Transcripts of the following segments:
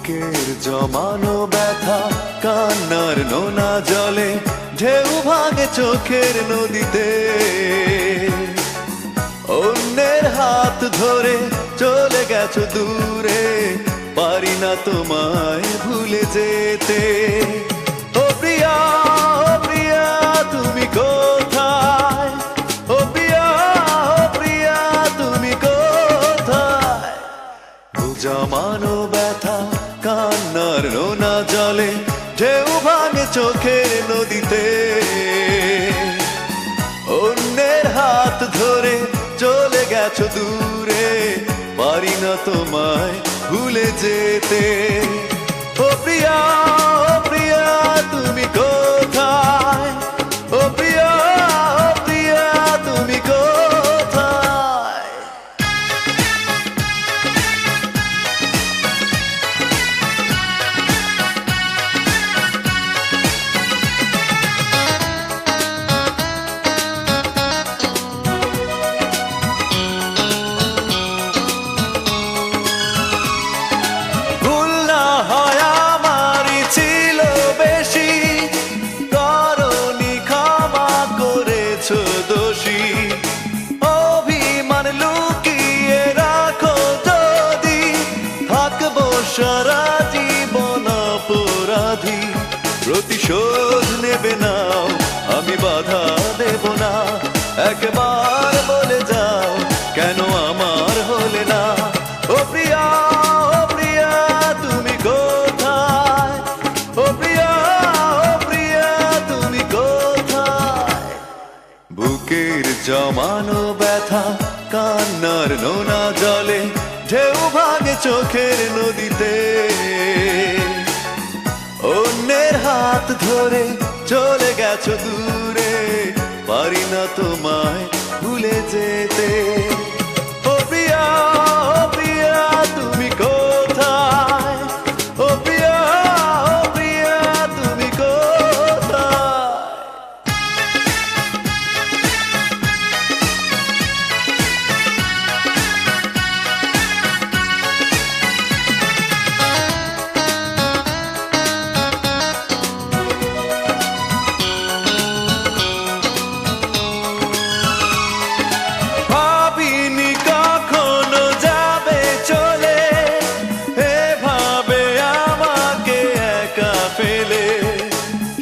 বুকের জমানো ব্যথা কান্নার নোনা জলে ঢেউ ভাঙে চোখের নদীতে। অন্যের হাত ধরে চলে গেছো দূরে, পারি না তোমায় ভুলে যেতে। ও প্রিয়া, ও প্রিয়া তুমি কোথায়? ও প্রিয়া, ও প্রিয়া তুমি কোথায়? ও জমানো ব্যথা কান্নার নোনা জলে ঢেউ ভাঙে চোখের নদীতে। অন্যের হাত ধরে চলে গেছো দূরে, পারি না তোমায় ভুলে যেতে। ও প্রিয়া, ও প্রিয়া তুমি কোথায়? ও প্রিয়া, ও প্রিয়া তুমি কোথায়? অভিমান লুকিয়ে রাখো যদি, থাকবো সারা জীবন অপরাধী। প্রতিশোধ নেবে নাও, আমি বাধা দেব না। একবার বলে যাও কেন আমার হলে না? ও প্রিয়া, ও প্রিয়া তুমি কোথায়? ও প্রিয়া, ও প্রিয়া তুমি কোথায়? বুকের জমানো ব্যথা কান্নার নোনা জলে ঢেউ ভাঙে চোখের নদীতে। অন্যের হাত ধরে চলে গেছো দূরে, পারি না তোমায় ভুলে যেতে। ও প্রিয়া, ও প্রিয়া তুমি কোথায়? ও প্রিয়া, ও প্রিয়া তুমি কোথায়?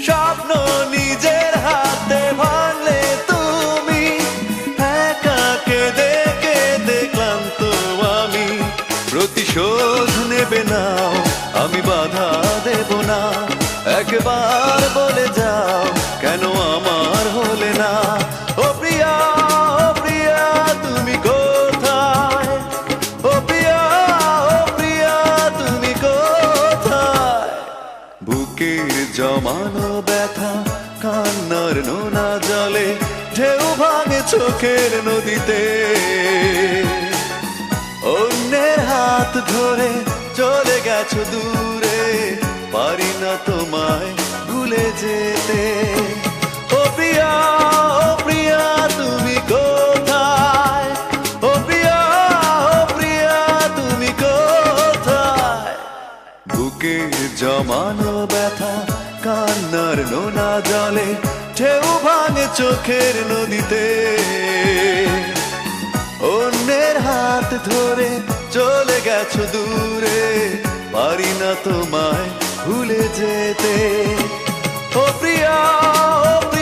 স্বপ্ন নিজের হাতে ভাঙলে তুমি, একা কেঁদে কেঁদে ক্লান্ত আমি। প্রতিশোধ নেবে নাও, আমি বাধা দেব না। একবার বলে যাও কেন আমার হলে না? ও প্রিয়া, ও প্রিয়া তুমি কোথায়? ও প্রিয়া, ও প্রিয়া তুমি কোথায়? বুকের জমানো ব্যথা কান্নার নোনা জলে ঢেউ ভাঙে চোখের নদীতে। অন্যের হাত ধরে চলে গেছো দূরে, পারি না তোমায় ভুলে যেতে। ও প্রিয়া, ও প্রিয়া তুমি কোথায়? ও প্রিয়া, ও প্রিয়া তুমি কোথায়? বুকের জমানো ব্যথা কান্নার নোনা জলে ঢেউ ভাঙে চোখের নদীতে। অন্যের হাত ধরে চলে গেছো দূরে, পারি না তোমায় ভুলে যেতে। ও প্রিয়া, ও প্রিয়া